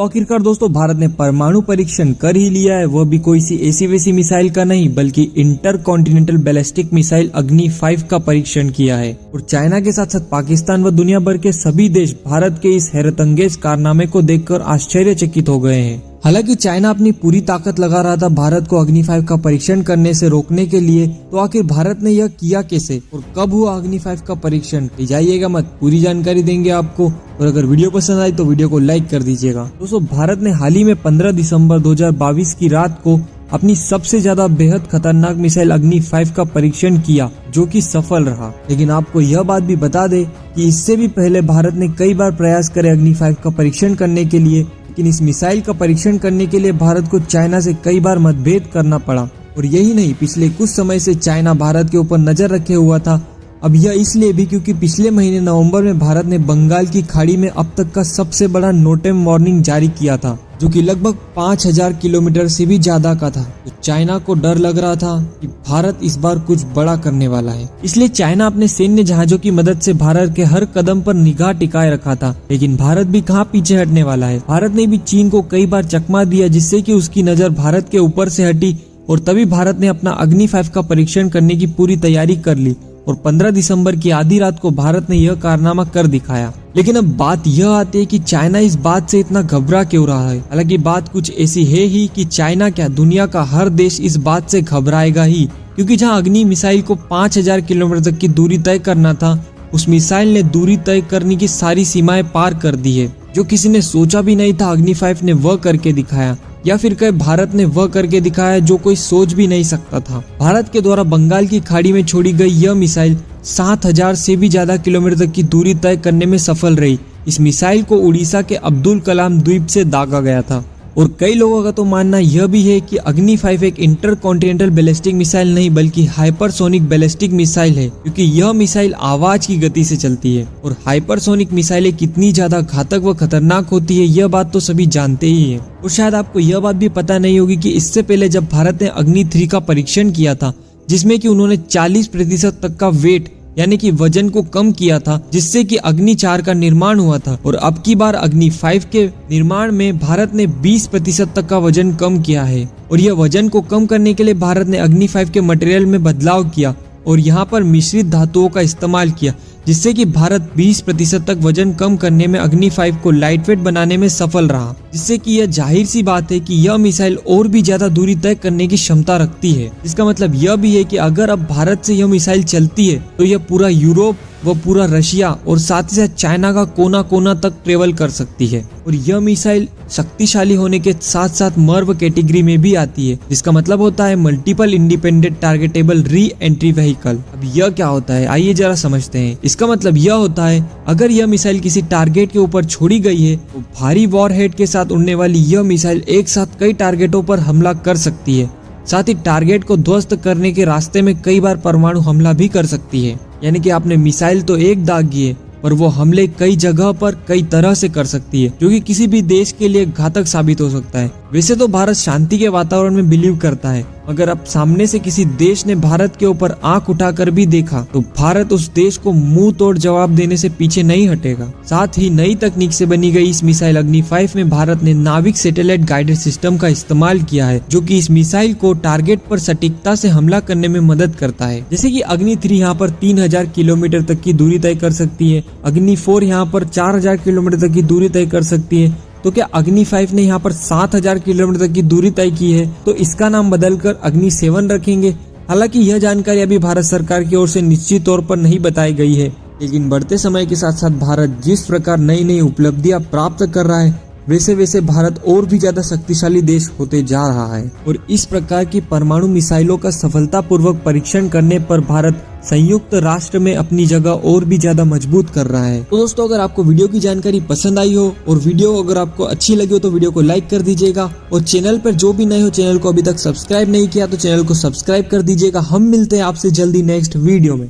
तो आखिरकार दोस्तों भारत ने परमाणु परीक्षण कर ही लिया है, वह भी कोई सी ऐसी वैसी मिसाइल का नहीं बल्कि इंटर कॉन्टिनेंटल बैलिस्टिक मिसाइल अग्नि 5 का परीक्षण किया है। और चाइना के साथ साथ पाकिस्तान व दुनिया भर के सभी देश भारत के इस हैरतअंगेज कारनामे को देखकर आश्चर्यचकित हो गए हैं। हालांकि चाइना अपनी पूरी ताकत लगा रहा था भारत को अग्नि 5 का परीक्षण करने से रोकने के लिए, तो आखिर भारत ने यह किया कैसे और कब हुआ अग्नि 5 का परीक्षण, जाइएगा मत, पूरी जानकारी देंगे आपको। और अगर वीडियो पसंद आई तो वीडियो को लाइक कर दीजिएगा। दोस्तों भारत ने हाल ही में 15 दिसंबर 2022 की रात को अपनी सबसे ज्यादा बेहद खतरनाक मिसाइल अग्नि 5 का परीक्षण किया, जो कि सफल रहा। लेकिन आपको यह बात भी बता दे कि इससे भी पहले भारत ने कई बार प्रयास करे अग्नि 5 का परीक्षण करने के लिए, लेकिन इस मिसाइल का परीक्षण करने के लिए भारत को चाइना से कई बार मतभेद करना पड़ा। और यही नहीं, पिछले कुछ समय से चाइना भारत के ऊपर नजर रखे हुआ था। अब यह इसलिए भी क्योंकि पिछले महीने नवंबर में भारत ने बंगाल की खाड़ी में अब तक का सबसे बड़ा नो टाइम वार्निंग जारी किया था, जो कि लगभग 5000 किलोमीटर से भी ज्यादा का था। तो चाइना को डर लग रहा था कि भारत इस बार कुछ बड़ा करने वाला है, इसलिए चाइना अपने सैन्य जहाजों की मदद से भारत के हर कदम पर निगाह टिकाए रखा था। लेकिन भारत भी कहाँ पीछे हटने वाला है। भारत ने भी चीन को कई बार चकमा दिया, जिससे कि उसकी नजर भारत के ऊपर से हटी और तभी भारत ने अपना अग्नि 5 का परीक्षण करने की पूरी तैयारी कर ली। और 15 दिसंबर की आधी रात को भारत ने यह कारनामा कर दिखाया। लेकिन अब बात यह आती है कि चाइना इस बात से इतना घबरा क्यों रहा है। हालांकि बात कुछ ऐसी है ही कि चाइना क्या, दुनिया का हर देश इस बात से घबराएगा ही, क्योंकि जहां अग्नि मिसाइल को 5000 किलोमीटर तक की दूरी तय करना था, उस मिसाइल ने दूरी तय करने की सारी सीमाएं पार कर दी है। जो किसी ने सोचा भी नहीं था अग्नि 5 ने वह करके दिखाया, या फिर कहे भारत ने वह करके दिखाया जो कोई सोच भी नहीं सकता था। भारत के द्वारा बंगाल की खाड़ी में छोड़ी गई यह मिसाइल 7000 से भी ज्यादा किलोमीटर तक की दूरी तय करने में सफल रही। इस मिसाइल को उड़ीसा के अब्दुल कलाम द्वीप से दागा गया था। और कई लोगों का तो मानना यह भी है कि अग्नि 5 एक इंटर कॉन्टिनेंटल बैलिस्टिक मिसाइल नहीं बल्कि हाइपरसोनिक बैलिस्टिक मिसाइल है, क्योंकि यह मिसाइल आवाज की गति से चलती है। और हाइपरसोनिक मिसाइलें कितनी ज्यादा घातक व खतरनाक होती है यह बात तो सभी जानते ही है। और शायद आपको यह बात भी पता नहीं होगी कि इससे पहले जब भारत ने अग्नि 3 का परीक्षण किया था, जिसमें कि उन्होंने 40% तक का वेट यानी कि वजन को कम किया था, जिससे कि अग्नि 4 का निर्माण हुआ था। और अब की बार अग्नि 5 के निर्माण में भारत ने 20% तक का वजन कम किया है। और यह वजन को कम करने के लिए भारत ने अग्नि 5 के मटेरियल में बदलाव किया और यहाँ पर मिश्रित धातुओं का इस्तेमाल किया, जिससे कि भारत 20% तक वजन कम करने में अग्नि 5 को लाइट वेट बनाने में सफल रहा। जिससे कि यह जाहिर सी बात है कि यह मिसाइल और भी ज्यादा दूरी तय करने की क्षमता रखती है। इसका मतलब यह भी है कि अगर अब भारत से यह मिसाइल चलती है तो यह पूरा यूरोप व पूरा रशिया और साथ ही साथ चाइना का कोना कोना तक ट्रेवल कर सकती है। और यह मिसाइल शक्तिशाली होने के साथ साथ मर्व कैटेगरी में भी आती है, जिसका मतलब होता है multiple independent targetable re entry vehicle. अब यह क्या होता है, आइए जरा समझते हैं। इसका मतलब यह होता है अगर यह मिसाइल किसी टारगेट के ऊपर छोड़ी गई है तो भारी वॉरहेड के साथ उड़ने वाली यह मिसाइल एक साथ कई टारगेटों पर हमला कर सकती है। साथ ही टारगेट को ध्वस्त करने के रास्ते में कई बार परमाणु हमला भी कर सकती है। यानी कि आपने मिसाइल तो एक दागी है पर वो हमले कई जगह पर कई तरह से कर सकती है, जो कि किसी भी देश के लिए घातक साबित हो सकता है। वैसे तो भारत शांति के वातावरण में बिलीव करता है, अगर अब सामने से किसी देश ने भारत के ऊपर आंख उठाकर भी देखा तो भारत उस देश को मुंह तोड़ जवाब देने से पीछे नहीं हटेगा। साथ ही नई तकनीक से बनी गई इस मिसाइल अग्नि 5 में भारत ने नाविक सैटेलाइट गाइडेड सिस्टम का इस्तेमाल किया है, जो कि इस मिसाइल को टारगेट पर सटीकता से हमला करने में मदद करता है। जैसे कि अग्नि 3 यहाँ पर 3000 किलोमीटर तक की दूरी तय कर सकती है, अग्नि 4 यहाँ पर 4000 किलोमीटर तक की दूरी तय कर सकती है। तो क्या अग्नि 5 ने यहाँ पर 7000 किलोमीटर तक की दूरी तय की है, तो इसका नाम बदलकर अग्नि 7 रखेंगे। हालांकि यह जानकारी अभी भारत सरकार की ओर से निश्चित तौर पर नहीं बताई गई है, लेकिन बढ़ते समय के साथ साथ भारत जिस प्रकार नई नई उपलब्धियां प्राप्त कर रहा है, वैसे वैसे भारत और भी ज्यादा शक्तिशाली देश होते जा रहा है। और इस प्रकार की परमाणु मिसाइलों का सफलतापूर्वक परीक्षण करने पर भारत संयुक्त राष्ट्र में अपनी जगह और भी ज्यादा मजबूत कर रहा है। तो दोस्तों अगर आपको वीडियो की जानकारी पसंद आई हो और वीडियो अगर आपको अच्छी लगी हो तो वीडियो को लाइक कर दीजिएगा। और चैनल पर जो भी नए हो, चैनल को अभी तक सब्सक्राइब नहीं किया तो चैनल को सब्सक्राइब कर दीजिएगा। हम मिलते हैं आपसे जल्दी नेक्स्ट वीडियो में।